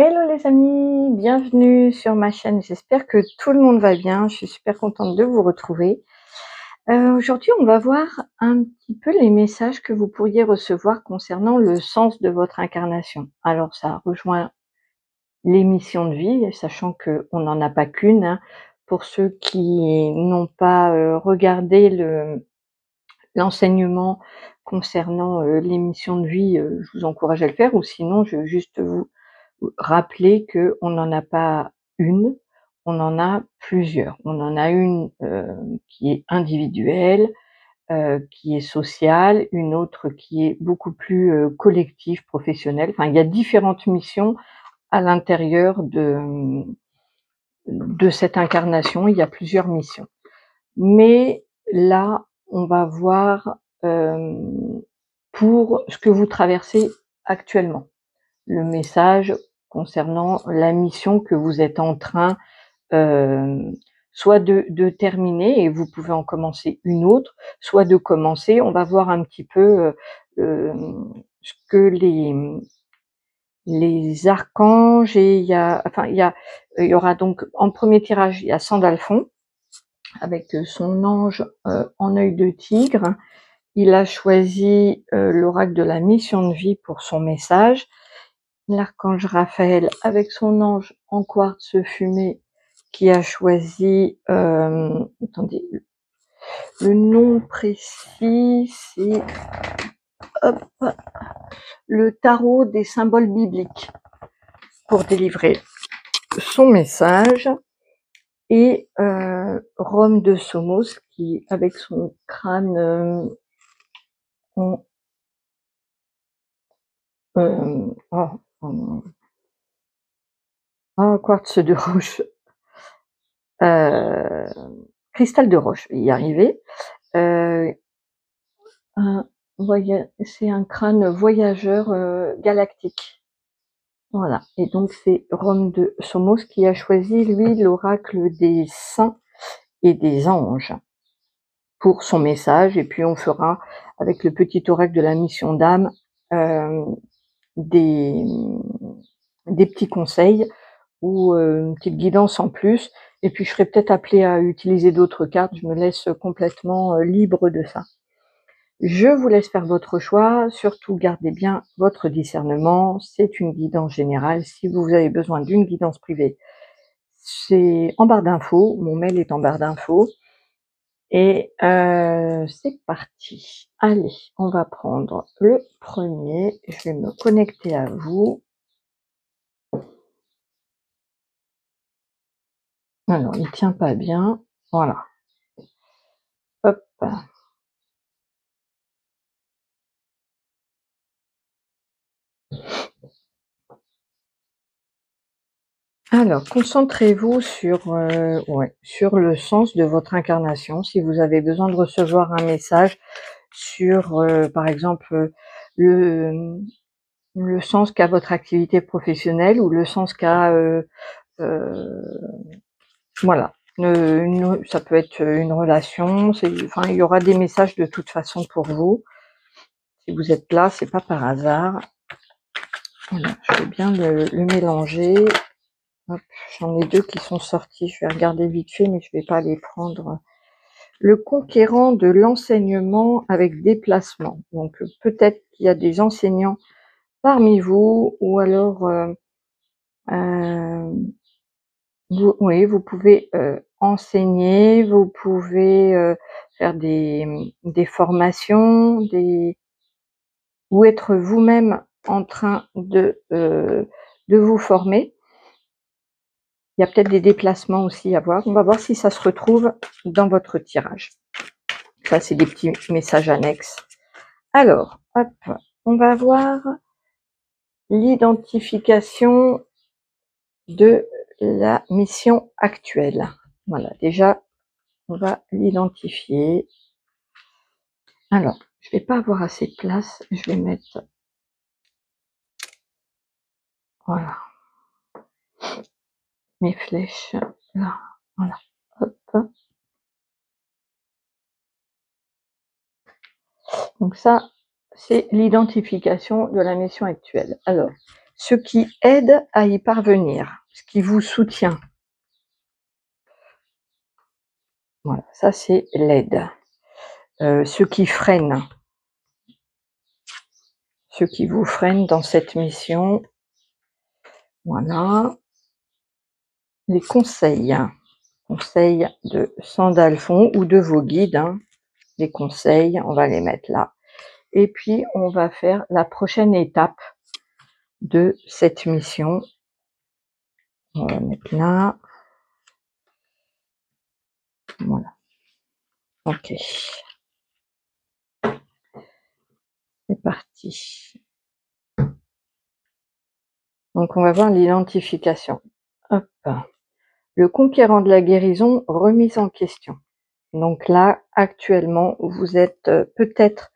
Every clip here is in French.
Hello les amis, bienvenue sur ma chaîne, j'espère que tout le monde va bien, je suis super contente de vous retrouver. Aujourd'hui on va voir un petit peu les messages que vous pourriez recevoir concernant le sens de votre incarnation. Alors ça rejoint les missions de vie, sachant qu'on n'en a pas qu'une, hein. Pour ceux qui n'ont pas regardé l'enseignement concernant les missions de vie, je vous encourage à le faire, ou sinon je vais juste vous rappeler qu'on n'en a pas une, on en a plusieurs. On en a une qui est individuelle, qui est sociale, une autre qui est beaucoup plus collective, professionnelle. Enfin, il y a différentes missions à l'intérieur de cette incarnation, il y a plusieurs missions. Mais là, on va voir pour ce que vous traversez actuellement. Le message concernant la mission que vous êtes en train soit de terminer et vous pouvez en commencer une autre, soit de commencer. On va voir un petit peu ce que les archanges, et il y aura donc en premier tirage, il y a Sandalphon avec son ange en œil de tigre. Il a choisi l'oracle de la mission de vie pour son message. L'archange Raphaël avec son ange en quartz fumé qui a choisi, attendez, le nom précis, c'est le tarot des symboles bibliques pour délivrer son message. Et Rome de Somos qui, avec son crâne en quartz de roche, cristal de roche, y arriver. C'est un crâne voyageur galactique. Voilà. Et donc c'est Rome de Somos qui a choisi, lui, l'oracle des saints et des anges pour son message. Et puis on fera, avec le petit oracle de la mission d'âme, des petits conseils ou une petite guidance en plus. Et puis je serai peut-être appelée à utiliser d'autres cartes. Je me laisse complètement libre de ça. Je vous laisse faire votre choix, surtout gardez bien votre discernement, c'est une guidance générale. Si vous avez besoin d'une guidance privée, c'est en barre d'infos, mon mail est en barre d'infos. Et c'est parti. Allez, on va prendre le premier, je vais me connecter à vous. Alors, il tient pas bien, voilà. Hop. Alors, concentrez-vous sur le sens de votre incarnation. Si vous avez besoin de recevoir un message sur, par exemple, le sens qu'a votre activité professionnelle, ou le sens qu'a, voilà, ça peut être une relation. Enfin, il y aura des messages de toute façon pour vous. Si vous êtes là, c'est pas par hasard. Voilà, je vais bien le mélanger. J'en ai deux qui sont sortis, je vais regarder vite fait, mais je vais pas les prendre. Le conquérant de l'enseignement avec déplacement. Donc peut-être qu'il y a des enseignants parmi vous, ou alors vous pouvez enseigner, vous pouvez faire des formations, ou être vous-même en train de vous former. Il y a peut-être des déplacements aussi à voir. On va voir si ça se retrouve dans votre tirage. Ça, c'est des petits messages annexes. Alors, hop, on va voir l'identification de la mission actuelle. Voilà, déjà, on va l'identifier. Alors, je vais pas avoir assez de place. Je vais mettre... Voilà. Mes flèches, là. Voilà. Hop. Donc ça, c'est l'identification de la mission actuelle. Alors, ce qui aide à y parvenir, ce qui vous soutient. Voilà, ça c'est l'aide. Ce qui freine, ce qui vous freine dans cette mission. Voilà. Les conseils, conseils de Sandalphon ou de vos guides, hein. Les conseils, on va les mettre là. Et puis, on va faire la prochaine étape de cette mission. On va mettre là. Voilà. Ok. C'est parti. Donc, on va voir l'identification. Hop. Le conquérant de la guérison, remise en question. Donc là, actuellement, vous êtes peut-être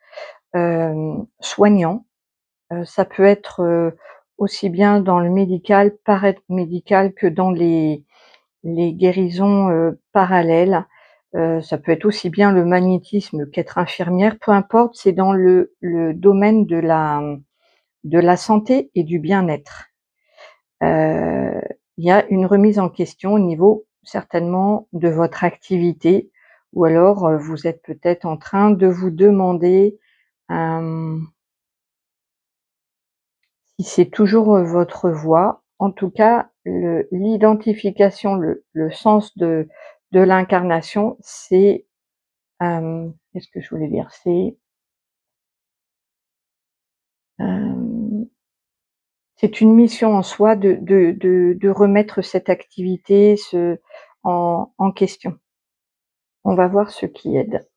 soignant. Ça peut être aussi bien dans le médical, paramédical que dans les guérisons parallèles. Ça peut être aussi bien le magnétisme qu'être infirmière, peu importe, c'est dans le domaine de la santé et du bien-être. Il y a une remise en question au niveau certainement de votre activité, ou alors vous êtes peut-être en train de vous demander si c'est toujours votre voie. En tout cas, l'identification, le sens de l'incarnation, c'est qu'est-ce que je voulais dire? Euh, c'est une mission en soi de remettre cette activité en question. On va voir ce qui aide.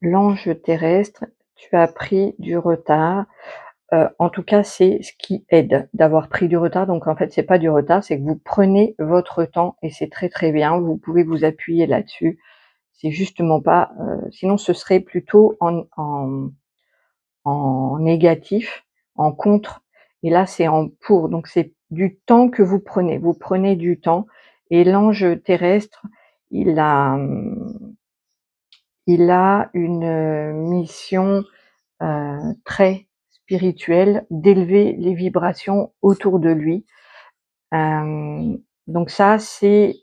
L'ange terrestre, tu as pris du retard. En tout cas, c'est ce qui aide d'avoir pris du retard. Donc en fait, c'est pas du retard, c'est que vous prenez votre temps et c'est très, très bien. Vous pouvez vous appuyer là-dessus. C'est justement pas, sinon ce serait plutôt en négatif, en contre, et là c'est en pour. Donc c'est du temps que vous prenez. Vous prenez du temps et l'ange terrestre, il a, une mission très spirituelle d'élever les vibrations autour de lui. Donc ça, c'est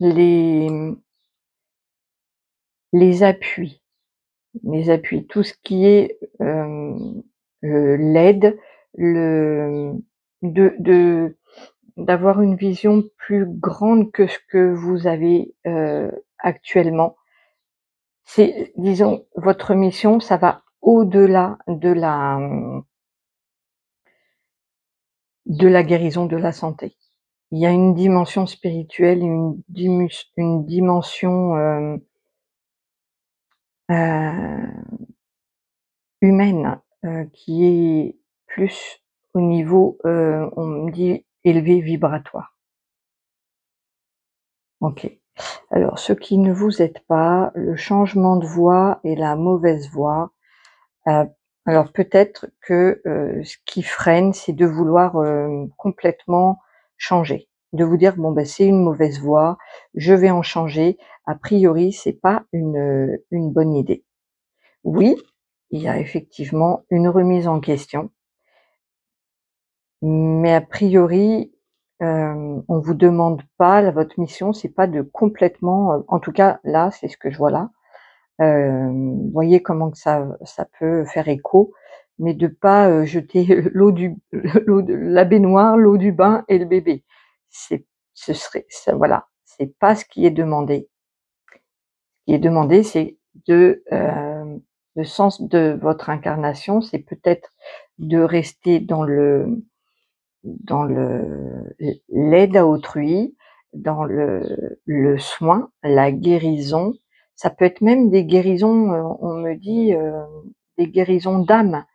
les appuis. Les appuis, tout ce qui est l'aide, le d'avoir une vision plus grande que ce que vous avez actuellement. C'est, disons, votre mission, ça va au-delà de la guérison, de la santé. Il y a une dimension spirituelle, une dimension humaine qui est plus au niveau, on me dit, élevé vibratoire. Ok. Alors, ce qui ne vous aide pas, le changement de voix et la mauvaise voix. Alors peut-être que ce qui freine, c'est de vouloir complètement changer, de vous dire bon ben c'est une mauvaise voie, je vais en changer. A priori, c'est pas une bonne idée. Oui, il y a effectivement une remise en question, mais a priori, on vous demande pas, là, votre mission, c'est pas de complètement, en tout cas là, c'est ce que je vois là. Vous voyez comment que ça peut faire écho, mais de pas jeter l'eau de la baignoire, l'eau du bain et le bébé. Ce serait ça, voilà, c'est pas ce qui est demandé. Ce qui est demandé, c'est le sens de votre incarnation, c'est peut-être de rester dans l'aide à autrui, dans le soin, la guérison. Ça peut être même des guérisons, on me dit, des guérisons d'âme,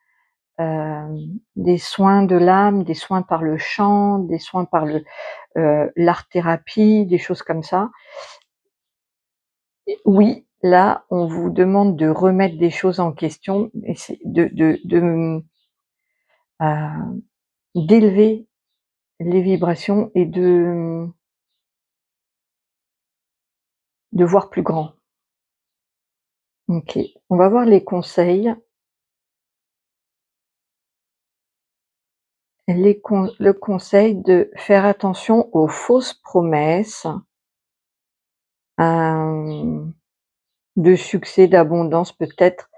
des soins de l'âme, des soins par le chant, des soins par l'art-thérapie, des choses comme ça. Et oui, là, on vous demande de remettre des choses en question, et c'est d'élever les vibrations et de voir plus grand. OK. On va voir les conseils. le conseil de faire attention aux fausses promesses, hem, de succès, d'abondance peut-être,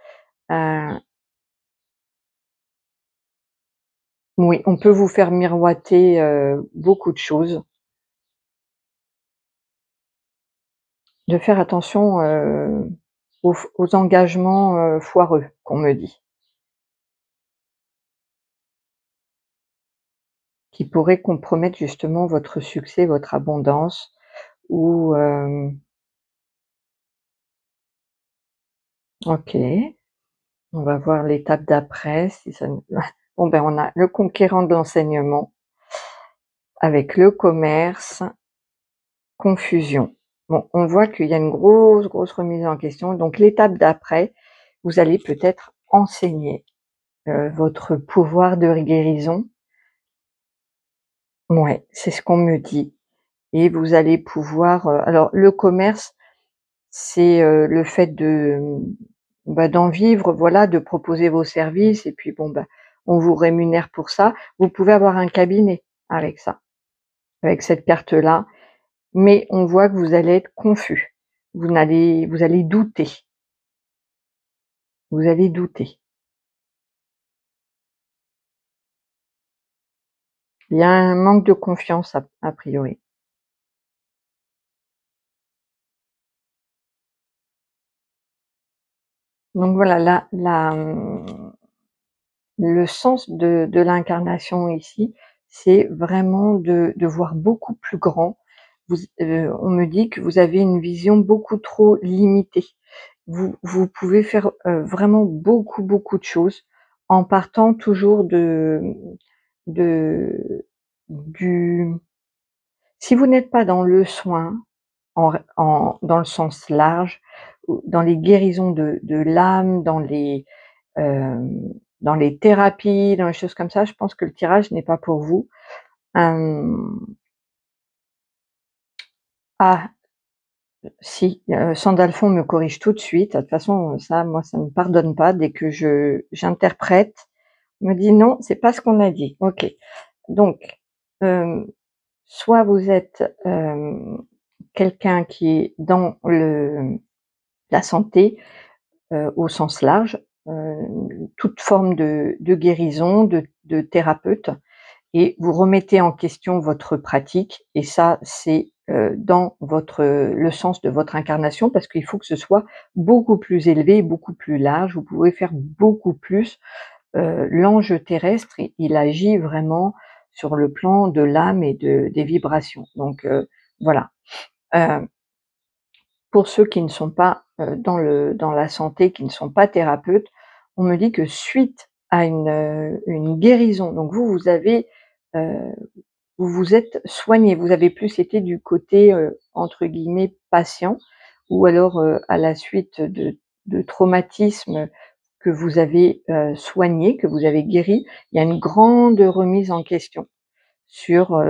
heu, oui, on peut vous faire miroiter, beaucoup de choses, de faire attention, aux engagements, foireux qu'on me dit, qui pourraient compromettre justement votre succès, votre abondance ou, OK, on va voir l'étape d'après si ça nous bon, ben, on a le conquérant de l'enseignement avec le commerce, confusion. Bon, on voit qu'il y a une grosse, grosse remise en question. Donc l'étape d'après, vous allez peut-être enseigner, votre pouvoir de guérison. Ouais, c'est ce qu'on me dit et vous allez pouvoir, alors le commerce, c'est, le fait de, bah, d'en vivre, voilà, de proposer vos services et puis bon, bah, on vous rémunère pour ça. Vous pouvez avoir un cabinet avec ça, avec cette carte-là, mais on voit que vous allez être confus. Vous allez douter, vous allez douter. Il y a un manque de confiance a priori. Donc voilà, le sens de l'incarnation ici, c'est vraiment de voir beaucoup plus grand. On me dit que vous avez une vision beaucoup trop limitée. Vous pouvez faire, vraiment beaucoup, beaucoup de choses en partant toujours de du si vous n'êtes pas dans le soin, dans le sens large, ou dans les guérisons de l'âme, dans les thérapies, dans les choses comme ça, je pense que le tirage n'est pas pour vous. Hem, ah si, Sandalphon me corrige tout de suite. De toute façon, ça, moi, ça me pardonne pas dès que j'interprète. Il me dit: «Non, c'est pas ce qu'on a dit». OK. Donc, hem, soit vous êtes, quelqu'un qui est dans la santé, au sens large, heu, toute forme de guérison, de thérapeute et vous remettez en question votre pratique et ça, c'est, dans le sens de votre incarnation parce qu'il faut que ce soit beaucoup plus élevé, beaucoup plus large. Vous pouvez faire beaucoup plus. L'ange terrestre, il agit vraiment sur le plan de l'âme et des vibrations. Donc, voilà. Heu, pour ceux qui ne sont pas, dans la santé, qui ne sont pas thérapeutes, on me dit que suite à une guérison, donc vous avez, heu, vous vous êtes soigné, vous avez plus été du côté, entre guillemets «patient» ou alors, à la suite de traumatismes que vous avez, soignés, que vous avez guéris. Il y a une grande remise en question sur,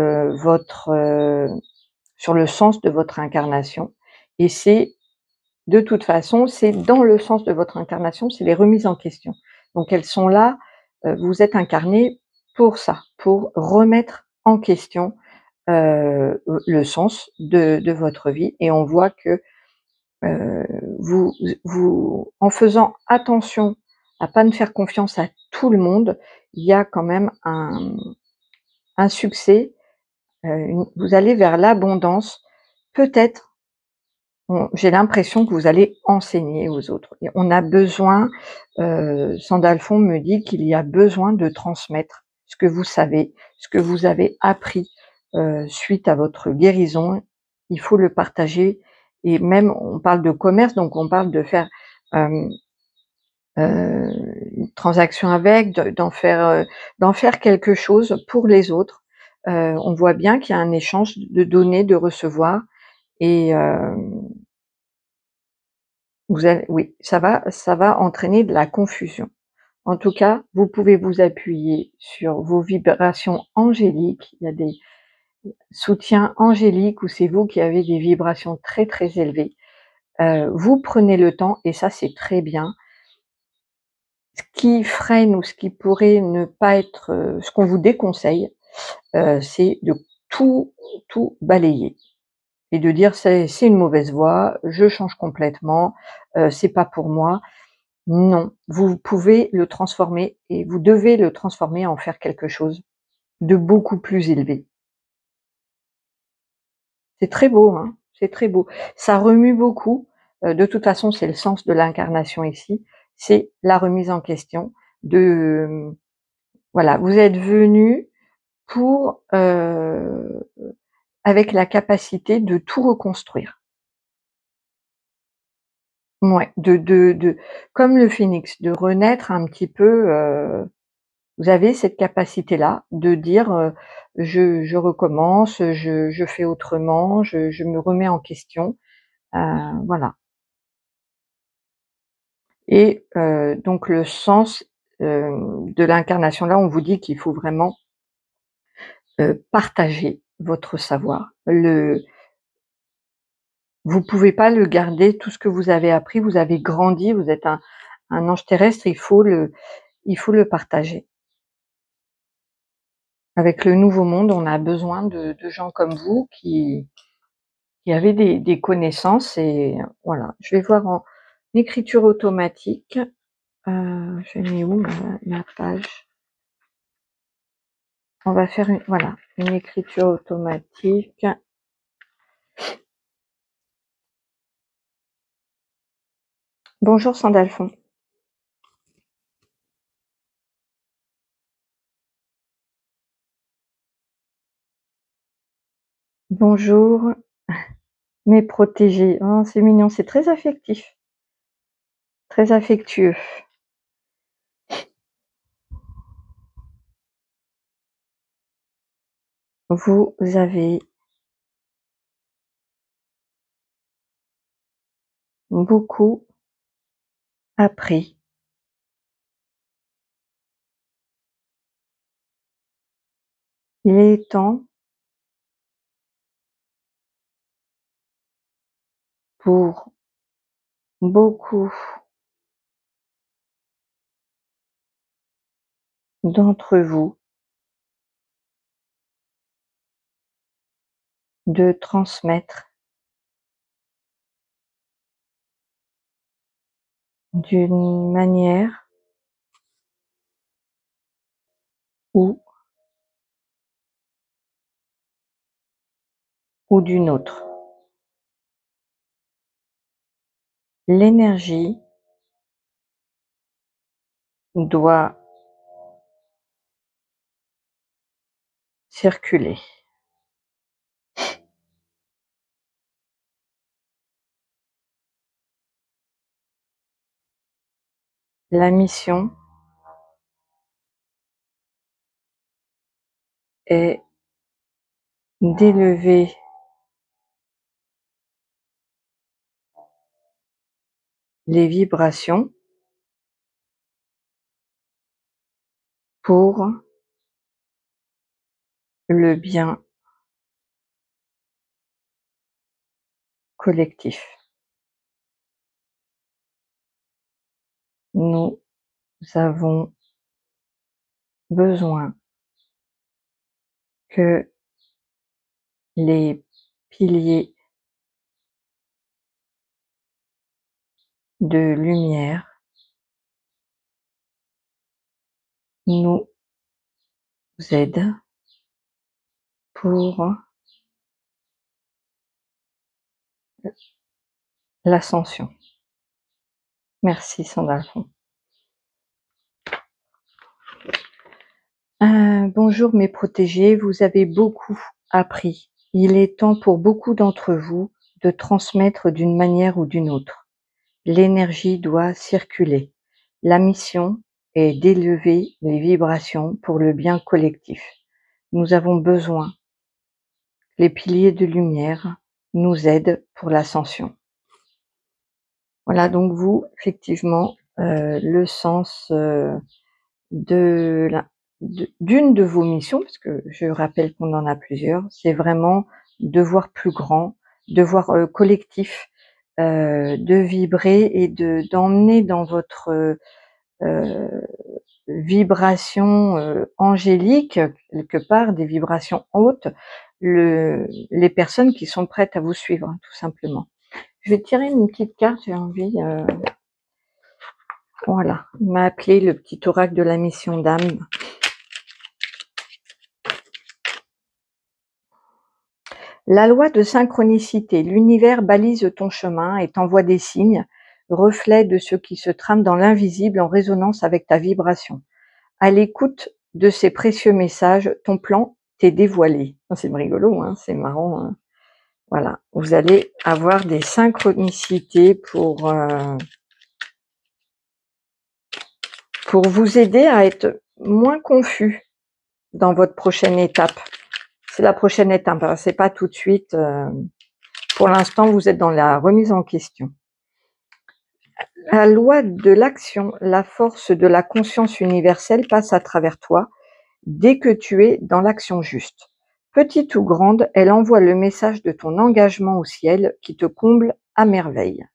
sur le sens de votre incarnation et c'est de toute façon, c'est dans le sens de votre incarnation, c'est les remises en question. Donc elles sont là, vous êtes incarné pour ça, pour remettre en question, le sens de votre vie et on voit que, heu, en faisant attention à pas ne faire confiance à tout le monde, il y a quand même un succès, vous allez vers l'abondance. Peut-être j'ai l'impression que vous allez enseigner aux autres et on a besoin, Sandalphon me dit qu'il y a besoin de transmettre ce que vous savez, ce que vous avez appris, suite à votre guérison. Il faut le partager et même on parle de commerce, donc on parle de faire, hem, une transaction avec, d'en faire quelque chose pour les autres. On voit bien qu'il y a un échange de donner, de recevoir et vous allez oui, ça va entraîner de la confusion. En tout cas, vous pouvez vous appuyer sur vos vibrations angéliques. Il y a des soutiens angéliques où c'est vous qui avez des vibrations très, très élevées. Vous prenez le temps et ça, c'est très bien Ce qui freine ou ce qui pourrait ne pas être, ce qu'on vous déconseille, c'est de tout, tout balayer et de dire: «C'est une mauvaise voie, je change complètement, c'est pas pour moi». Non, vous pouvez le transformer et vous devez le transformer en faire quelque chose de beaucoup plus élevé. C'est très beau, hein, c'est très beau. Ça remue beaucoup, de toute façon, c'est le sens de l'incarnation ici, c'est la remise en question de, voilà, vous êtes venus pour, avec la capacité de tout reconstruire. Ouais, de comme le phénix, de renaître un petit peu, vous avez cette capacité-là de dire, «Je recommence, je fais autrement, je me remets en question», heu, voilà. Et donc le sens, de l'incarnation, là, on vous dit qu'il faut vraiment, partager votre savoir. Vous pouvez pas le garder, tout ce que vous avez appris, vous avez grandi, vous êtes un ange terrestre, il faut le partager. Avec le nouveau monde, on a besoin de gens comme vous qui avez des connaissances et voilà. Je vais voir en écriture automatique, je mis où ma page? On va faire une, voilà, une écriture automatique. Bonjour Sandalphon. Bonjour mes protégés. Oh, c'est mignon, c'est très affectif, très affectueux. Vous avez beaucoup appris. Il est temps pour beaucoup d'entre vous de transmettre d'une manière ou d'une autre. L'énergie doit circuler. La mission est d'élever les vibrations pour le bien collectif. Nous avons besoin que les piliers de lumière nous aident pour l'ascension. Merci Sandalphon. Bonjour mes protégés, vous avez beaucoup appris. Il est temps pour beaucoup d'entre vous de transmettre d'une manière ou d'une autre. L'énergie doit circuler. La mission est d'élever les vibrations pour le bien collectif. Nous avons besoin que les piliers de lumière nous aident pour l'ascension. Voilà, donc vous, effectivement, le sens d'une de vos missions, parce que je rappelle qu'on en a plusieurs, c'est vraiment de voir plus grand, de voir collectif, de vibrer et d'emmener dans votre vibrations angéliques, quelque part, des vibrations hautes, les personnes qui sont prêtes à vous suivre, hein, tout simplement. Je vais tirer une petite carte, j'ai envie. Voilà, il m'a appelé le petit oracle de la mission d'âme. La loi de synchronicité, l'univers balise ton chemin et t'envoie des signes, reflets de ce qui se trame dans l'invisible en résonance avec ta vibration. À l'écoute de ces précieux messages, ton plan t'est dévoilé. C'est rigolo, hein, c'est marrant. Hein. Voilà, vous allez avoir des synchronicités pour vous aider à être moins confus dans votre prochaine étape. C'est la prochaine étape, hein, c'est pas tout de suite. Pour l'instant, vous êtes dans la remise en question. La loi de l'action, la force de la conscience universelle passe à travers toi dès que tu es dans l'action juste. Petite ou grande, elle envoie le message de ton engagement au ciel qui te comble à merveille.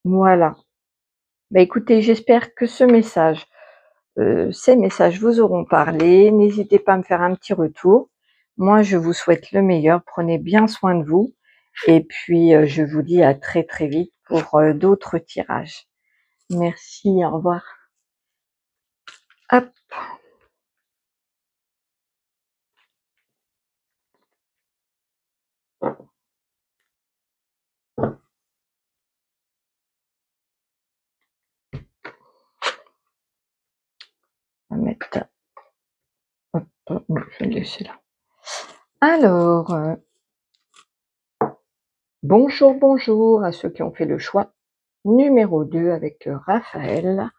Voilà. Bah écoutez, j'espère que ces messages vous auront parlé. N'hésitez pas à me faire un petit retour. Moi, je vous souhaite le meilleur. Prenez bien soin de vous. Et puis, je vous dis à très très vite pour d'autres tirages. Merci, au revoir. Hop. On va mettre... Hop, hop, je vais le laisser là. Alors, bonjour à ceux qui ont fait le choix numéro 2 avec Raphaël.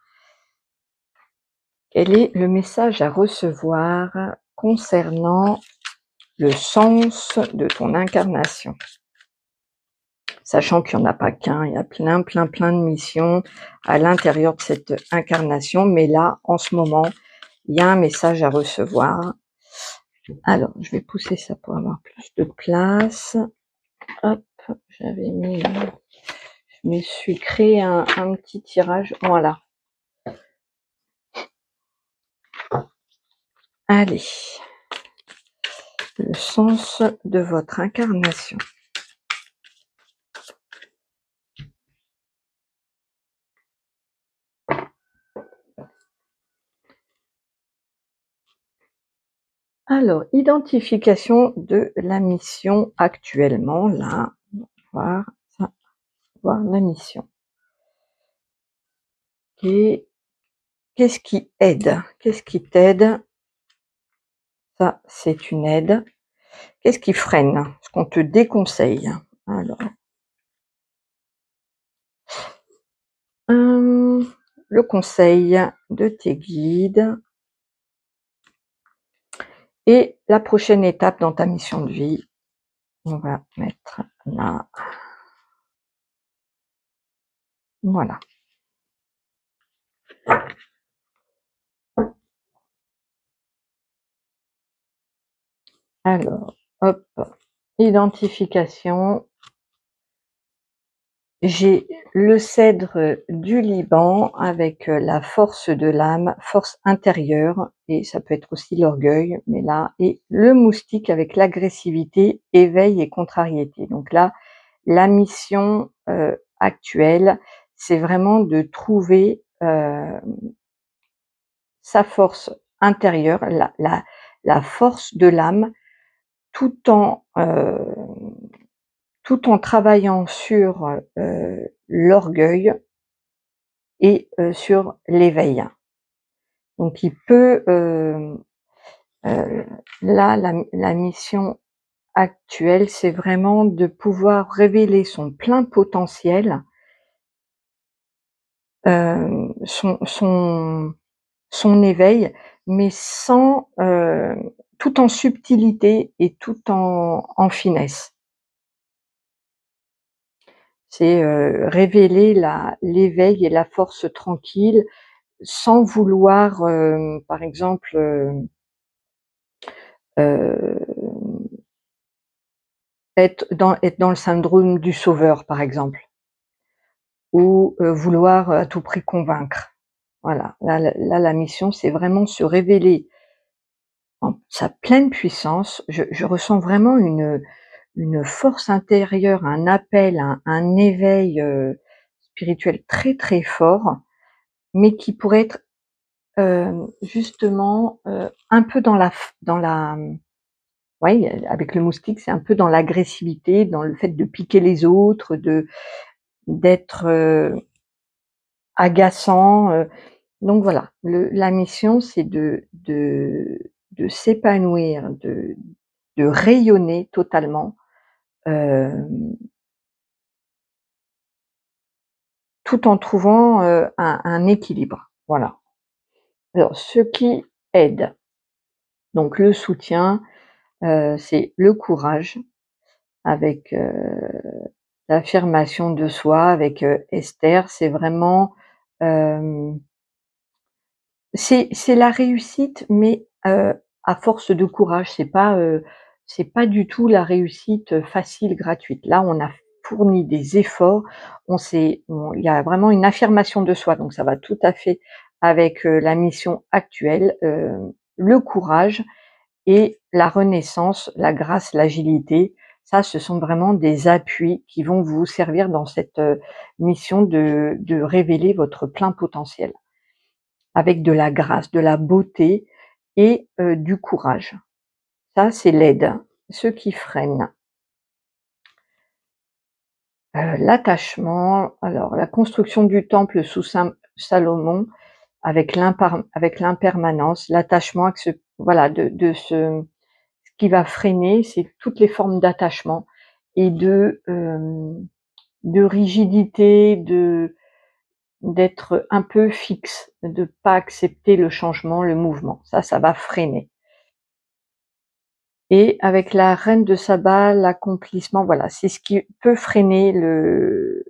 Quel est le message à recevoir concernant le sens de ton incarnation? Sachant qu'il n'y en a pas qu'un, il y a plein de missions à l'intérieur de cette incarnation, mais là, en ce moment, il y a un message à recevoir. Alors, je vais pousser ça pour avoir plus de place. Hop, j'avais mis... Je me suis créé un petit tirage, voilà. Allez, le sens de votre incarnation. Alors, identification de la mission actuellement, là, on va voir la mission. Et qu'est-ce qui aide? Qu'est-ce qui t'aide? Ça, c'est une aide. Qu'est-ce qui freine? Ce qu'on te déconseille. Alors, le conseil de tes guides et la prochaine étape dans ta mission de vie. On va mettre là. Voilà. Alors, hop, identification. J'ai le cèdre du Liban avec la force de l'âme, force intérieure, et ça peut être aussi l'orgueil, mais là, et le moustique avec l'agressivité, éveil et contrariété. Donc là, la mission actuelle, c'est vraiment de trouver sa force intérieure, la force de l'âme, tout en travaillant sur l'orgueil et sur l'éveil. Donc il peut là la mission actuelle, c'est vraiment de pouvoir révéler son plein potentiel, son éveil, mais sans tout en subtilité et tout en finesse. C'est révéler l'éveil et la force tranquille, sans vouloir, par exemple, être dans le syndrome du sauveur, par exemple. ou vouloir à tout prix convaincre. Voilà, la mission, c'est vraiment se révéler en sa pleine puissance. Je ressens vraiment une force intérieure, un appel, un éveil, spirituel très, très fort, mais qui pourrait être, justement, un peu dans la ouais, avec le moustique, c'est un peu dans l'agressivité, dans le fait de piquer les autres, d'être, agaçant, donc voilà, la mission, c'est de s'épanouir, de rayonner totalement, hem, tout en trouvant, un équilibre, voilà. Alors ce qui aide, donc le soutien, c'est le courage avec, l'affirmation de soi avec, Esther, c'est vraiment, hem, c'est la réussite, mais, à force de courage. C'est pas du tout la réussite, facile, gratuite. Là, on a fourni des efforts, il y a vraiment une affirmation de soi, donc ça va tout à fait avec, la mission actuelle, le courage et la renaissance, la grâce, l'agilité. Ça, ce sont vraiment des appuis qui vont vous servir dans cette, mission de révéler votre plein potentiel, avec de la grâce, de la beauté et du courage. Ça, c'est l'aide. Ce qui freine, l'attachement, alors la construction du temple sous Salomon avec l'impermanence, l'attachement avec voilà, ce qui va freiner, c'est toutes les formes d'attachement et de rigidité, d'être un peu fixe, de pas accepter le changement, le mouvement. Ça va freiner. Et avec la reine de Saba, l'accomplissement, voilà, c'est ce qui peut freiner le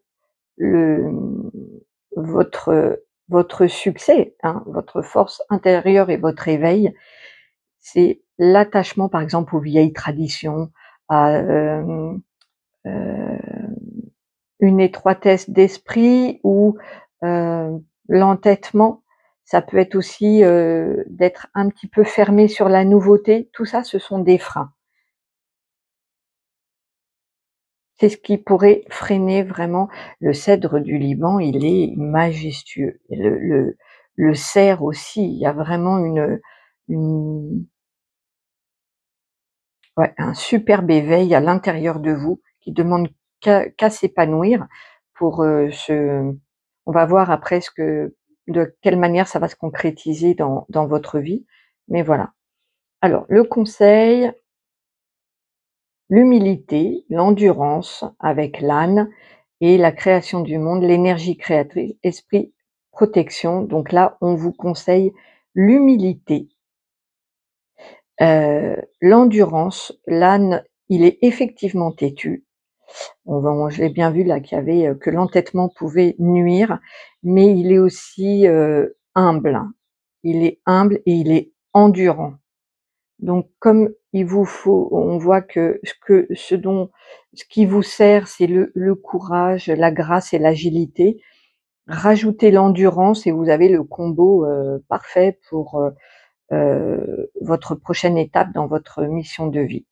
votre succès, hein, votre force intérieure et votre éveil. C'est l'attachement, par exemple, aux vieilles traditions, à, une étroitesse d'esprit ou, l'entêtement. Ça peut être aussi, d'être un petit peu fermé sur la nouveauté. Tout ça, ce sont des freins. C'est ce qui pourrait freiner vraiment. Le cèdre du Liban, il est majestueux. Et le cerf aussi, il y a vraiment une ouais, un superbe éveil à l'intérieur de vous qui demande qu'à s'épanouir pour, se on va voir après de quelle manière ça va se concrétiser dans votre vie, mais voilà. Alors le conseil, l'humilité, l'endurance avec l'âne et la création du monde, l'énergie créatrice, esprit, protection. Donc là, on vous conseille l'humilité, l'endurance. L'âne, il est effectivement têtu. Je l'ai bien vu là qu'il y avait, que l'entêtement pouvait nuire, mais il est aussi, humble. Il est humble et il est endurant. Donc comme il vous faut on voit que ce qui vous sert, c'est le courage, la grâce et l'agilité. Rajoutez l'endurance et vous avez le combo, parfait pour, votre prochaine étape dans votre mission de vie.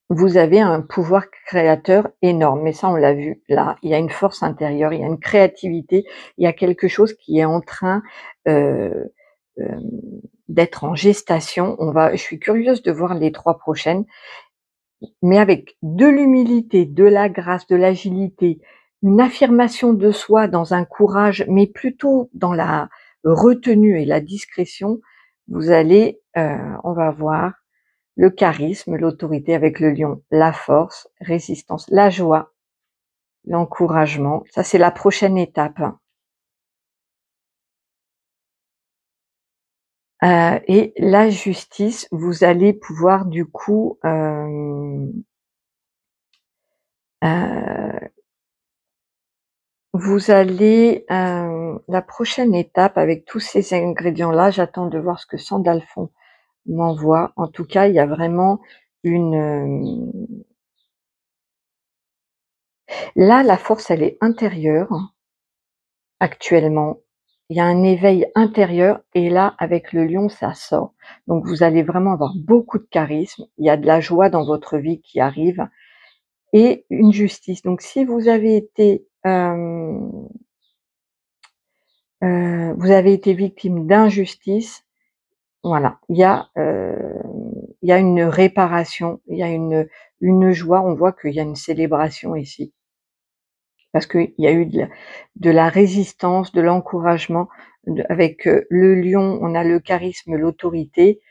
Vous avez un pouvoir créateur énorme, mais ça on l'a vu là, il y a une force intérieure, il y a une créativité, il y a quelque chose qui est en train, heu, hem, d'être en gestation. Je suis curieuse de voir les 3 prochaines, mais avec de l'humilité, de la grâce, de l'agilité, une affirmation de soi dans un courage, mais plutôt dans la retenue et la discrétion, vous allez, on va voir le charisme, l'autorité avec le lion, la force, résistance, la joie, l'encouragement. Ça, c'est la prochaine étape. Et la justice, vous allez pouvoir du coup, heu, vous allez, la prochaine étape avec tous ces ingrédients-là, j'attends de voir ce que Sandalphon m'envoie. En tout cas, il y a vraiment une, Là, la force, elle est intérieure, actuellement. Il y a un éveil intérieur et là, avec le lion, ça sort. Donc vous allez vraiment avoir beaucoup de charisme, il y a de la joie dans votre vie qui arrive et une justice. Donc si vous avez été, victime d'injustice, voilà, il y a une réparation, il y a une joie, on voit qu'il y a une célébration ici. Parce qu'il y a eu de la résistance, de l'encouragement, avec le lion, on a le charisme, l'autorité.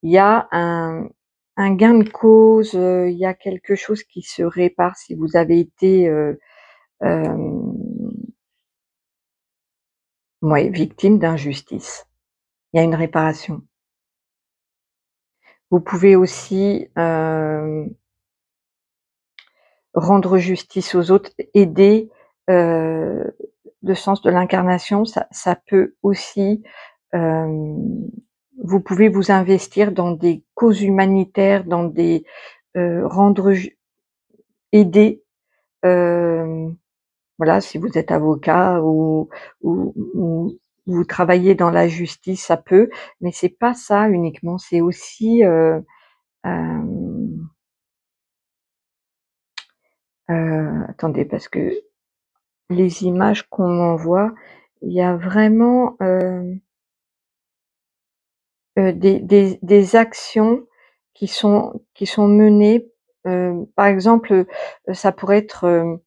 Il y a un gain de cause, il y a quelque chose qui se répare si vous avez été ouais, victime d'injustice. Il y a une réparation. Vous pouvez aussi rendre justice aux autres, aider, euh, le sens de l'incarnation, ça peut aussi, vous pouvez vous investir dans des causes humanitaires, dans des rendre aider, voilà, si vous êtes avocat ou vous travaillez dans la justice, ça peut, mais c'est pas ça uniquement, c'est aussi attendez, parce que les images qu'on m'envoie, il y a vraiment des actions qui sont menées. Par exemple, ça pourrait être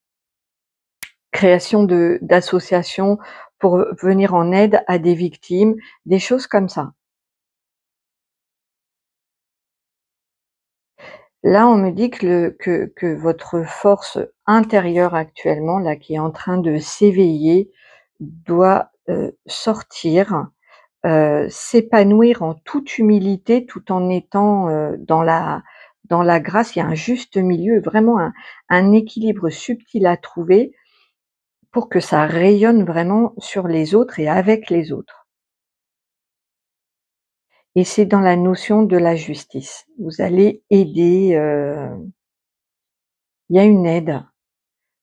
création d'associations pour venir en aide à des victimes, des choses comme ça. Là, on me dit que votre force intérieure actuellement, là, qui est en train de s'éveiller, doit sortir, s'épanouir en toute humilité, tout en étant dans la grâce. Il y a un juste milieu, vraiment un équilibre subtil à trouver pour que ça rayonne vraiment sur les autres et avec les autres. Et c'est dans la notion de la justice. Vous allez aider, il y a une aide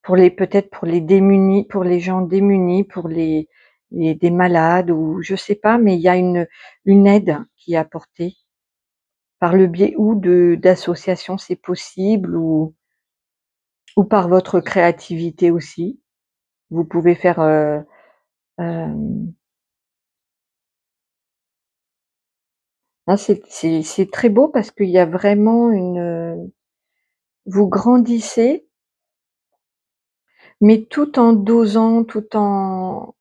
pour les peut-être pour les démunis, pour les gens démunis, pour les des malades ou je sais pas, mais il y a une aide qui est apportée par le biais ou d'associations, c'est possible, ou par votre créativité aussi. Vous pouvez faire, ah c'est très beau parce qu'il y a vraiment vous grandissez, mais tout en dosant, tout en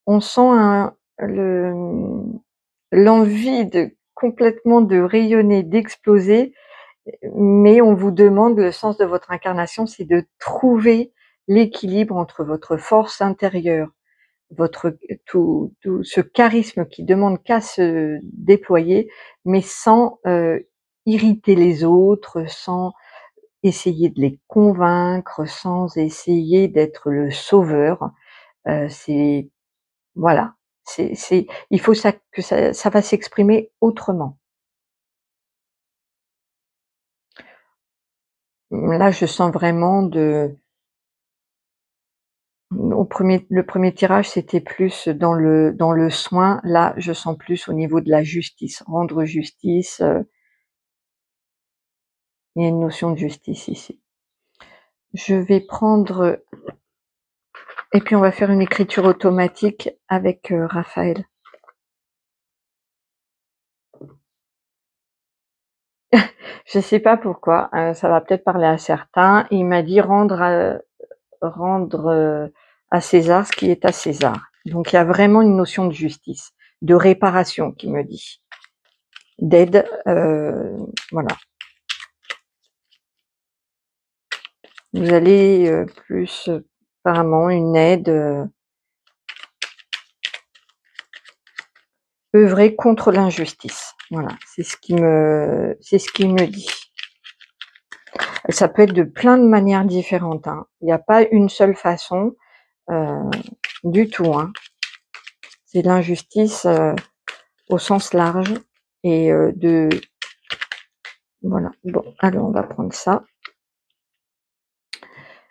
on sent l'envie de complètement de rayonner, d'exploser, mais on vous demande le sens de votre incarnation, c'est de trouver l'équilibre entre votre force intérieure, votre tout ce charisme qui demande qu'à se déployer, mais sans irriter les autres, sans essayer de les convaincre, sans essayer d'être le sauveur. C'est voilà, c'est il faut que ça va s'exprimer autrement. Là, je sens vraiment le premier tirage, c'était plus dans le soin. Là, je sens plus au niveau de la justice, rendre justice, il y a une notion de justice ici. Je vais prendre et puis on va faire une écriture automatique avec, Raphaël. Je sais pas pourquoi, ça va peut-être parler à certains. Il m'a dit rendre, à César ce qui est à César. Donc il y a vraiment une notion de justice, de réparation qui me dit, d'aide, voilà. Vous allez plus apparemment une aide, œuvrer contre l'injustice. Voilà, c'est ce qui me dit. Ça peut être de plein de manières différentes, hein. Il n'y a pas une seule façon du tout, hein. C'est l'injustice au sens large et voilà. Bon, alors on va prendre ça.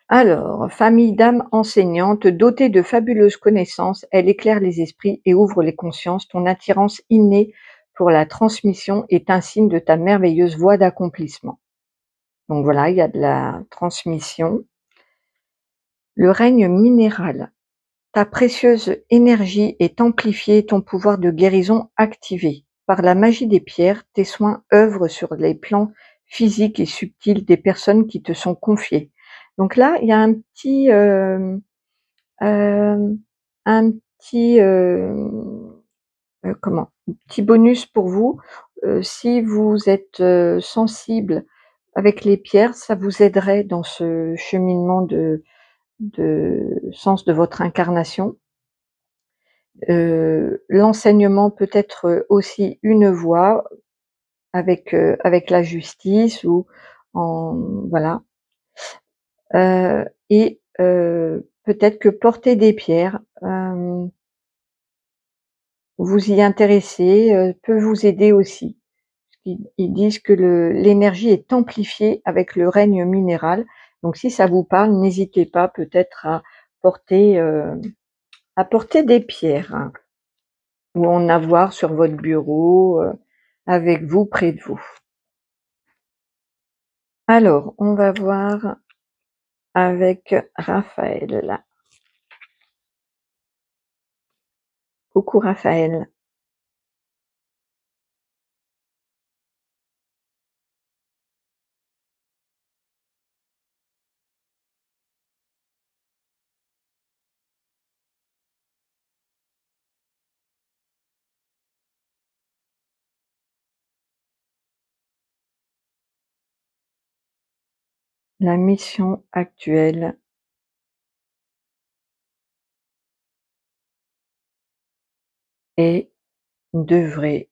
Alors, famille d'âmes enseignantes, dotée de fabuleuses connaissances, elle éclaire les esprits et ouvre les consciences. Ton attirance innée pour la transmission est un signe de ta merveilleuse voie d'accomplissement. Donc voilà, il y a de la transmission. Le règne minéral. Ta précieuse énergie est amplifiée, ton pouvoir de guérison activé. Par la magie des pierres, tes soins œuvrent sur les plans physiques et subtils des personnes qui te sont confiées. Donc là, il y a euh, un petit, petit bonus pour vous. Si vous êtes sensible avec les pierres, ça vous aiderait dans ce cheminement de sens de votre incarnation. L'enseignement peut être aussi une voie avec la justice ou en voilà, et peut-être que porter des pierres, vous y intéresser, peut vous aider aussi. Ils disent que l'énergie est amplifiée avec le règne minéral, donc si ça vous parle, n'hésitez pas peut-être porter, à porter des pierres, hein, ou en avoir sur votre bureau, avec vous, près de vous. Alors, on va voir avec Raphaël là. Coucou Raphaël. La mission actuelle est d'œuvrer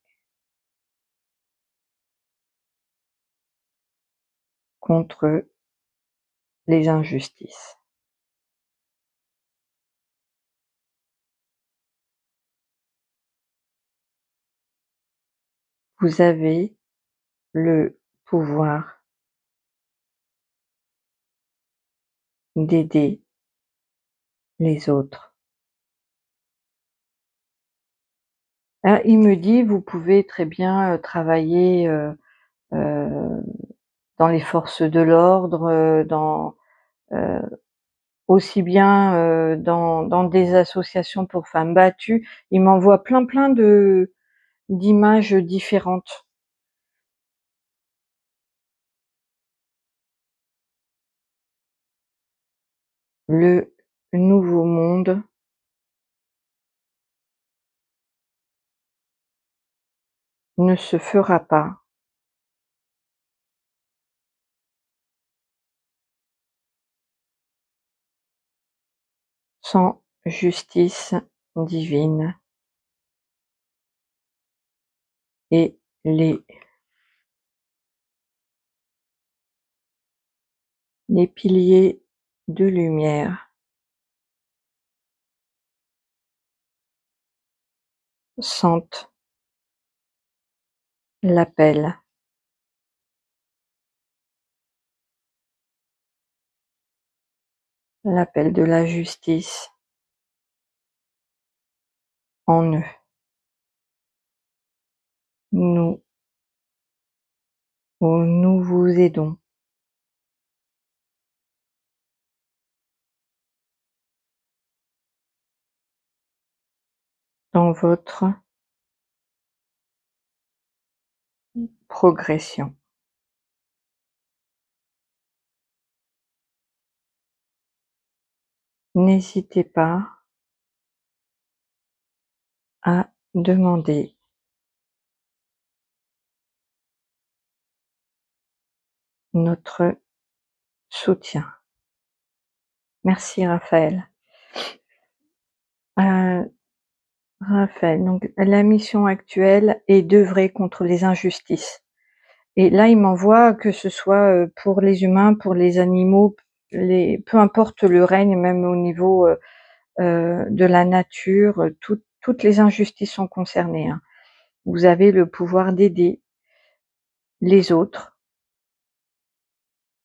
contre les injustices. Vous avez le pouvoir d'aider les autres. Ah, il me dit, vous pouvez très bien travailler dans les forces de l'ordre, euh, aussi bien dans des associations pour femmes battues. Il m'envoie plein d'images différentes. Le nouveau monde ne se fera pas sans justice divine, et les piliers de lumière sentent l'appel de la justice en eux. Nous vous aidons dans votre progression. N'hésitez pas à demander notre soutien. Merci Raphaël. Raphaël, donc la mission actuelle est d'œuvrer contre les injustices. Et là, il m'envoie que ce soit pour les humains, pour les animaux, peu importe le règne, même au niveau de la nature, toutes les injustices sont concernées, hein. Vous avez le pouvoir d'aider les autres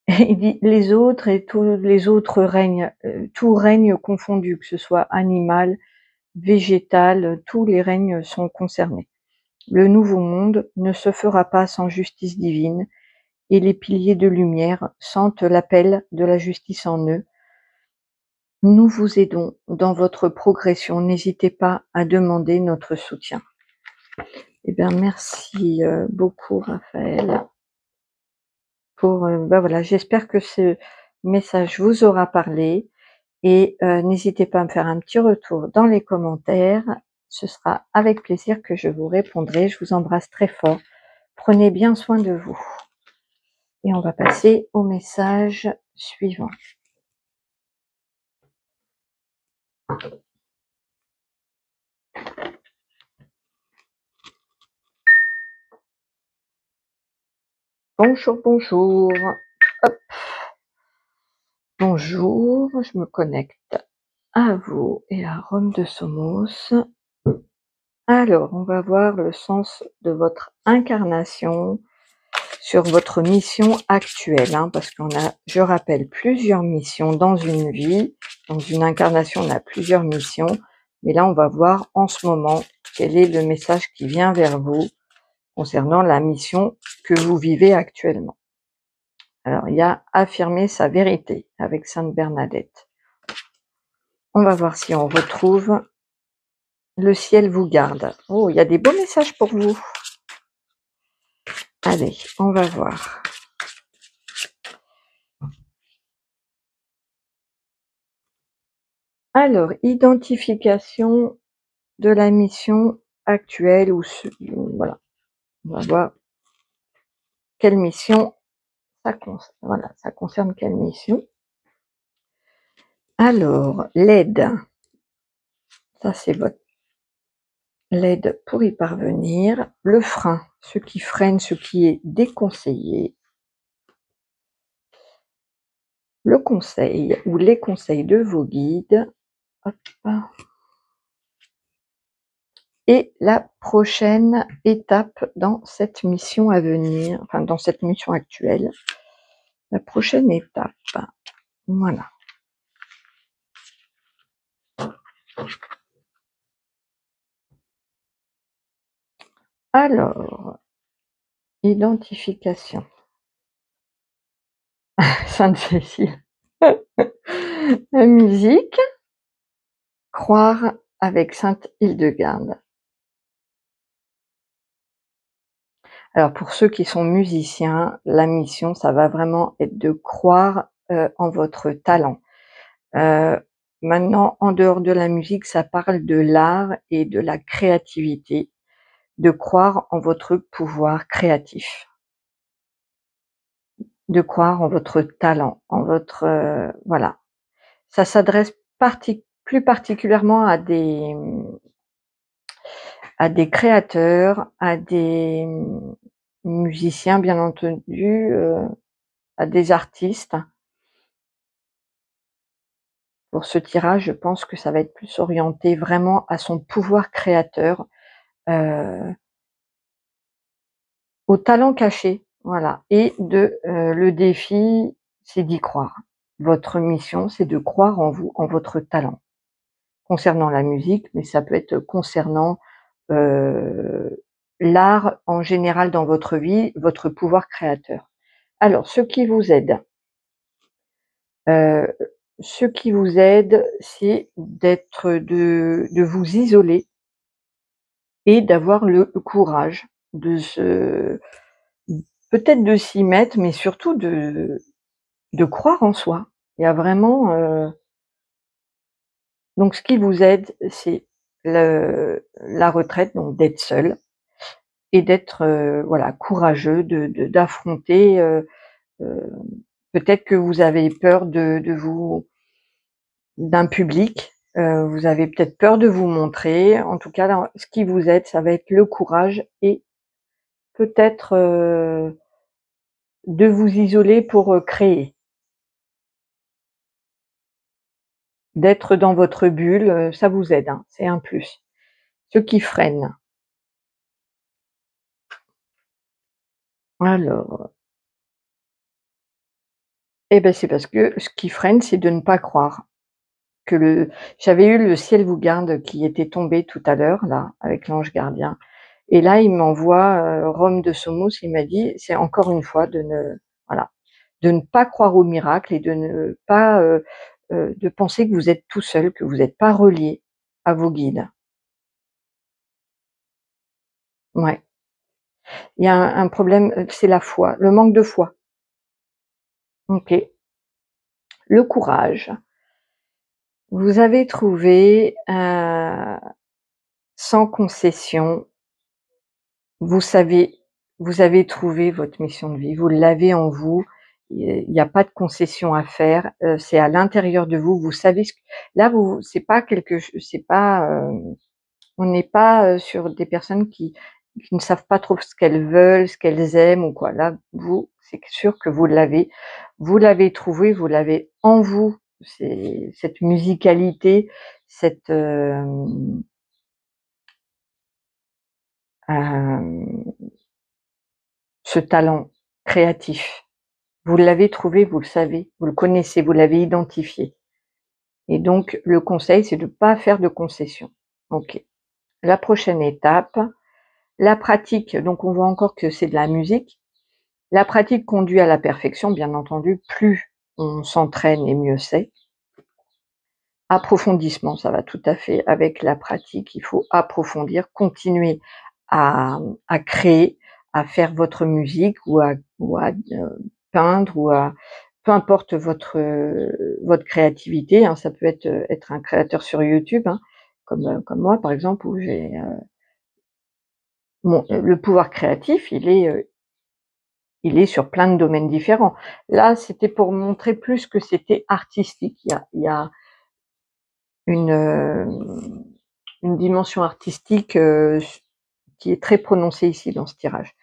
Il dit les autres et tous les autres règnes, tout règne confondu, que ce soit animal, végétal, tous les règnes sont concernés. Le nouveau monde ne se fera pas sans justice divine, et les piliers de lumière sentent l'appel de la justice en eux. Nous vous aidons dans votre progression, n'hésitez pas à demander notre soutien. Eh bien, merci beaucoup Raphaël. Pour, voilà, j'espère que ce message vous aura parlé et n'hésitez pas à me faire un petit retour dans les commentaires. Ce sera avec plaisir que je vous répondrai. Je vous embrasse très fort. Prenez bien soin de vous. Et on va passer au message suivant. Bonjour, bonjour. Hop. Bonjour, je me connecte à vous et à Rome de Somos. Alors, on va voir le sens de votre incarnation sur votre mission actuelle, hein, parce qu'on a, je rappelle, plusieurs missions dans une vie. Dans une incarnation, on a plusieurs missions, mais là, on va voir en ce moment quel est le message qui vient vers vous concernant la mission que vous vivez actuellement. Alors, il y a affirmer sa vérité avec Sainte Bernadette. On va voir si on retrouve le ciel vous garde. Oh, il y a des beaux messages pour vous. Allez, on va voir. Alors, identification de la mission actuelle ou voilà, on va voir quelle mission ça concerne. Voilà, ça concerne quelle mission. Alors, l'aide, ça c'est votre l'aide pour y parvenir. Le frein, ce qui freine, ce qui est déconseillé. Le conseil ou les conseils de vos guides. Hop. Et la prochaine étape dans cette mission à venir, enfin dans cette mission actuelle, la prochaine étape, voilà. Alors, identification. Sainte-Cécile. La musique, croire avec Sainte Hildegarde. Alors pour ceux qui sont musiciens, la mission, ça va vraiment être de croire en votre talent. Maintenant, en dehors de la musique, ça parle de l'art et de la créativité, de croire en votre pouvoir créatif, de croire en votre talent, en votre voilà. Ça s'adresse plus particulièrement à des créateurs, à des musiciens bien entendu, à des artistes. Pour ce tirage, je pense que ça va être plus orienté vraiment à son pouvoir créateur, heu, au talent caché, voilà. Et le défi, c'est d'y croire. Votre mission, c'est de croire en vous, en votre talent. Concernant la musique, mais ça peut être concernant, l'art en général dans votre vie, votre pouvoir créateur. Alors ce qui vous aide, heu, c'est de vous isoler et d'avoir le courage peut-être de s'y mettre, mais surtout de croire en soi. Il y a vraiment, donc ce qui vous aide, c'est la retraite, donc d'être seul et d'être, voilà, courageux, d'affronter, heu, peut-être que vous avez peur d'un public, vous avez peut-être peur de vous montrer. En tout cas, là, ce qui vous aide, ça va être le courage et peut-être, de vous isoler pour, créer. D'être dans votre bulle, ça vous aide, hein, c'est un plus. Ce qui freine. Alors Eh ben, c'est parce que ce qui freine, c'est de ne pas croire que le j'avais eu le ciel vous garde qui était tombé tout à l'heure là, avec l'ange gardien et là, il m'envoie, Rome de Somos, il m'a dit: «C'est encore une fois de ne voilà, de ne pas croire au miracle et de ne pas, de penser que vous êtes tout seul, que vous n'êtes pas relié à vos guides». Ouais, il y a un problème, c'est la foi, le manque de foi. OK. Le courage. Vous avez trouvé, sans concession, vous savez vous avez trouvé votre mission de vie, vous l'avez en vous, il y a pas de concession à faire, c'est à l'intérieur de vous, vous savez ce que là vous c'est pas quelque ch c'est pas, on n'est pas, sur des personnes qui ne savent pas trop ce qu'elles veulent, ce qu'elles aiment ou quoi. Là, vous, c'est sûr que vous l'avez trouvé, vous l'avez en vous, c'est cette musicalité, cette, hem, ce talent créatif. Vous l'avez trouvé, vous le savez, vous le connaissez, vous l'avez identifié et donc le conseil, c'est de ne pas faire de concessions. OK. La prochaine étape, la pratique, donc on voit encore que c'est de la musique. La pratique conduit à la perfection, bien entendu, plus on s'entraîne et mieux c'est. Approfondissement, ça va tout à fait avec la pratique, il faut approfondir, continuer à créer, à faire votre musique ou à peindre ou à peu importe votre créativité, hein, ça peut être un créateur sur YouTube, hein, comme moi par exemple où j'ai, le pouvoir créatif, il est sur plein de domaines différents. Là, c'était pour montrer plus que c'était artistique. Il y a une, une dimension artistique, qui est très prononcée ici dans ce tirage.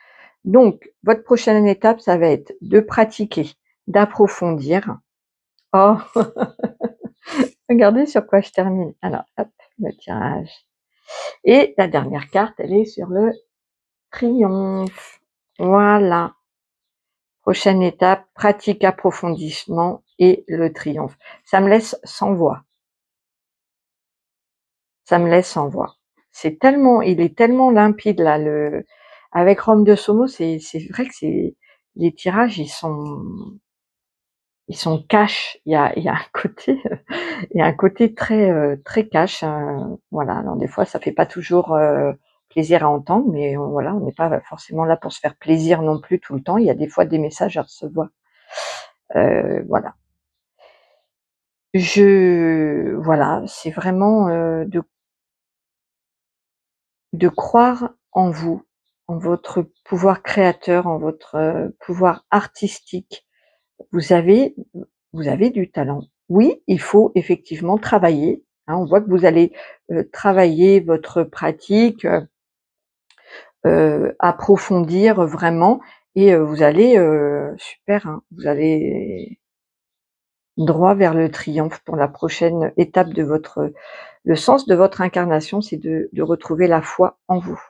Donc, votre prochaine étape, ça va être de pratiquer, d'approfondir. Oh, regardez sur quoi je termine. Alors, hop, le tirage. Et la dernière carte, elle est sur le triomphe. Voilà. Prochaine étape, pratique, approfondissement et le triomphe. Ça me laisse sans voix. Ça me laisse sans voix. Il est tellement limpide là, avec Rome de Somo, c'est vrai que les tirages, ils sont cash. Il y a un côté, il y a un côté très, très cash, voilà. Alors des fois, ça fait pas toujours, plaisir à entendre, mais voilà, on n'est pas forcément là pour se faire plaisir non plus tout le temps. Il y a des fois des messages à recevoir, voilà. Voilà, c'est vraiment, de croire en vous, en votre pouvoir créateur, en votre, pouvoir artistique. Vous avez vous avez du talent. Oui, il faut effectivement travailler, hein. On voit que vous allez, travailler votre pratique, approfondir vraiment et vous allez, super, hein, vous allez droit vers le triomphe pour la prochaine étape de votre le sens de votre incarnation, c'est de retrouver la foi en vous,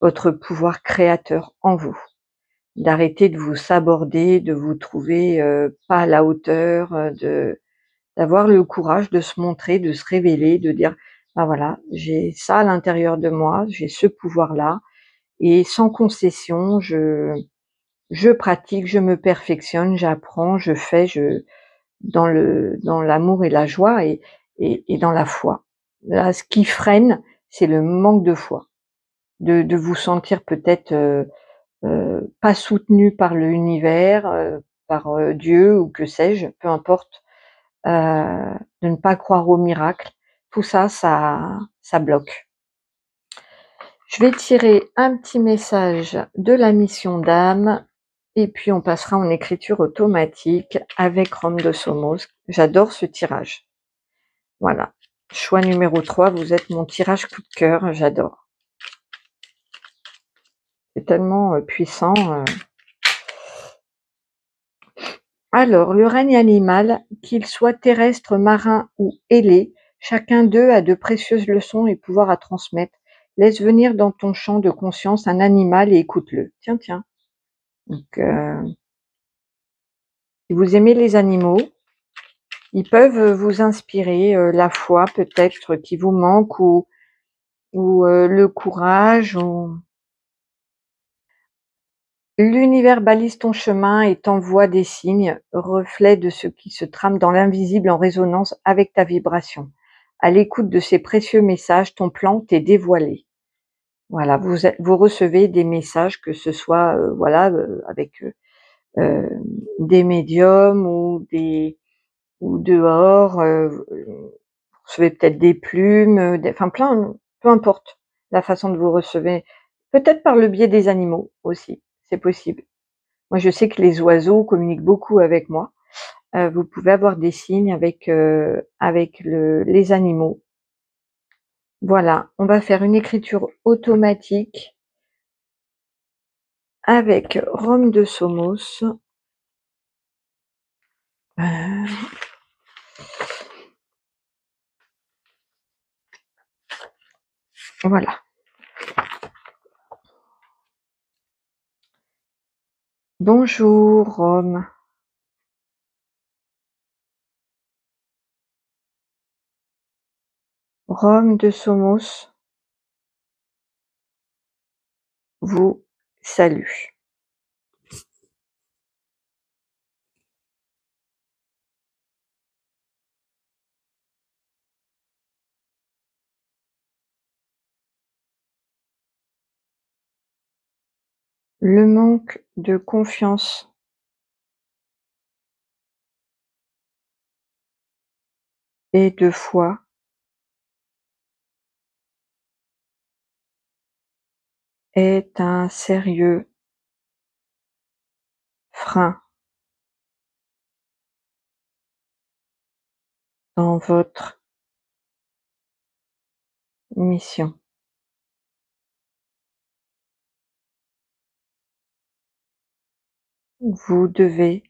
votre pouvoir créateur en vous. D'arrêter de vous saborder, de vous trouver, pas à la hauteur, d'avoir le courage de se montrer, de se révéler, de dire: «Bah, voilà, j'ai ça à l'intérieur de moi, j'ai ce pouvoir-là et sans concession, je pratique, je me perfectionne, j'apprends, je fais, je» dans l'amour et la joie et dans la foi. Là, ce qui freine, c'est le manque de foi, de vous sentir peut-être, pas soutenu par l'univers, par, Dieu ou que sais-je, peu importe, de ne pas croire au miracle. Tout ça, ça bloque. Je vais tirer un petit message de la mission d'âme et puis on passera en écriture automatique avec Rome de Somos. J'adore ce tirage. Voilà. Choix numéro 3, vous êtes mon tirage coup de cœur, j'adore. C'est tellement, puissant, Alors, le règne animal, qu'il soit terrestre, marin ou ailé, chacun d'eux a de précieuses leçons et pouvoirs à transmettre. Laisse venir dans ton champ de conscience un animal et écoute-le. Tiens, tiens. Donc, Si vous aimez les animaux, ils peuvent vous inspirer la foi peut-être qui vous manque, ou le courage, ou l'univers balise ton chemin et t'envoie des signes, reflets de ce qui se trame dans l'invisible en résonance avec ta vibration. À l'écoute de ces précieux messages, ton plan t'est dévoilé. Voilà, vous recevez des messages, que ce soit voilà, avec des médiums ou dehors, vous recevez peut-être des plumes, enfin plein, peu importe la façon de vous recevoir. Peut-être par le biais des animaux aussi, c'est possible. Moi, je sais que les oiseaux communiquent beaucoup avec moi. Vous pouvez avoir des signes avec les animaux. Voilà, on va faire une écriture automatique avec Rome de Somos. Voilà. Bonjour Rome. Rome de Somos vous salue. Le manque de confiance et de foi est un sérieux frein dans votre mission. Vous devez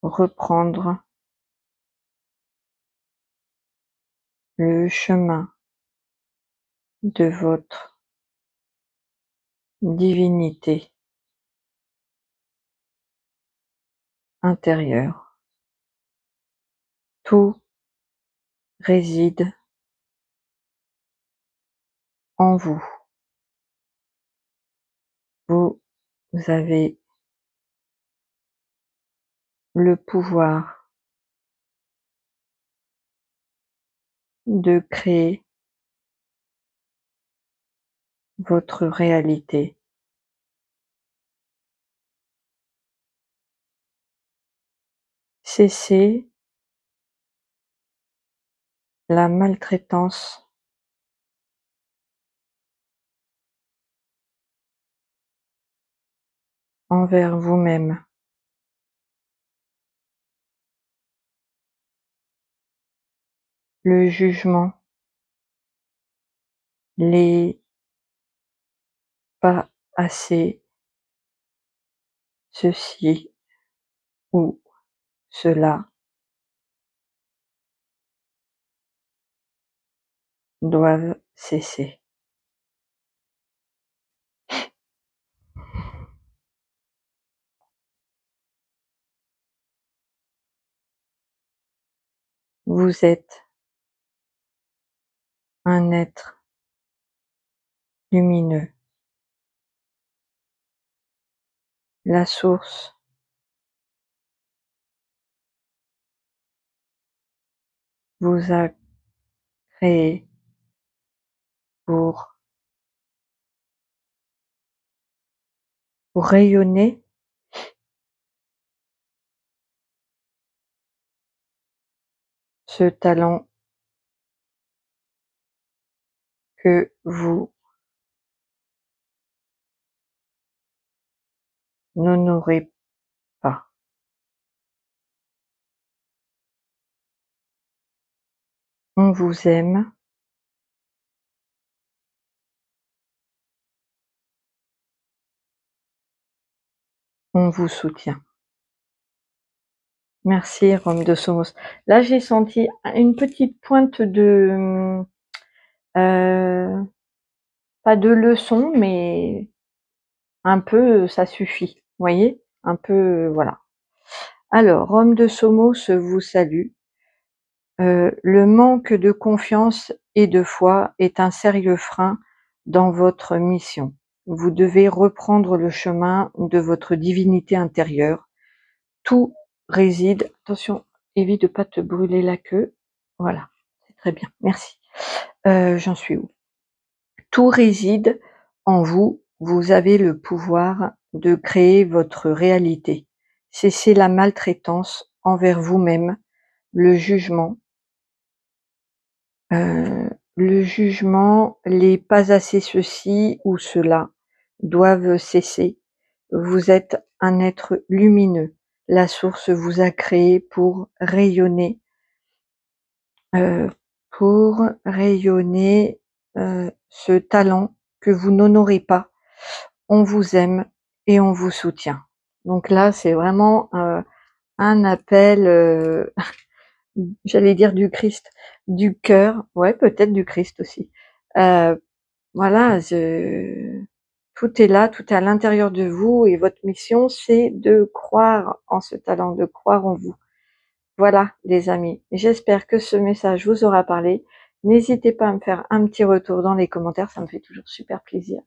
reprendre le chemin de votre divinité intérieure. Tout réside en vous. Vous avez le pouvoir de créer votre réalité. Cessez la maltraitance envers vous-même. Le jugement, les pas assez, ceci ou cela doivent cesser. Vous êtes un être lumineux. La source vous a créé pour rayonner ce talent que vous n'honorez pas. On vous aime, on vous soutient. Merci Rome de Somos. Là, j'ai senti une petite pointe de, pas de leçon, mais un peu, ça suffit. Vous voyez? un peu, voilà. Alors, Rome de Somos vous salue. Le manque de confiance et de foi est un sérieux frein dans votre mission. Vous devez reprendre le chemin de votre divinité intérieure. Tout réside, attention, évite de pas te brûler la queue. Voilà, c'est très bien, merci. J'en suis où? Tout réside en vous. Vous avez le pouvoir de créer votre réalité. Cessez la maltraitance envers vous-même, le jugement. Le jugement, les pas assez ceci ou cela doivent cesser. Vous êtes un être lumineux. La source vous a créé heu, pour rayonner, ce talent que vous n'honorez pas. On vous aime et on vous soutient. Donc là, c'est vraiment, un appel, j'allais dire du Christ, du cœur, ouais, peut-être du Christ aussi. Voilà, tout est là, tout est à l'intérieur de vous et votre mission, c'est de croire en ce talent, de croire en vous. Voilà, les amis, j'espère que ce message vous aura parlé. N'hésitez pas à me faire un petit retour dans les commentaires, ça me fait toujours super plaisir.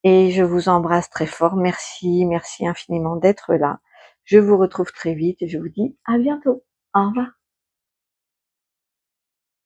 Et je vous embrasse très fort. Merci, merci infiniment d'être là. Je vous retrouve très vite et je vous dis à bientôt. Au revoir.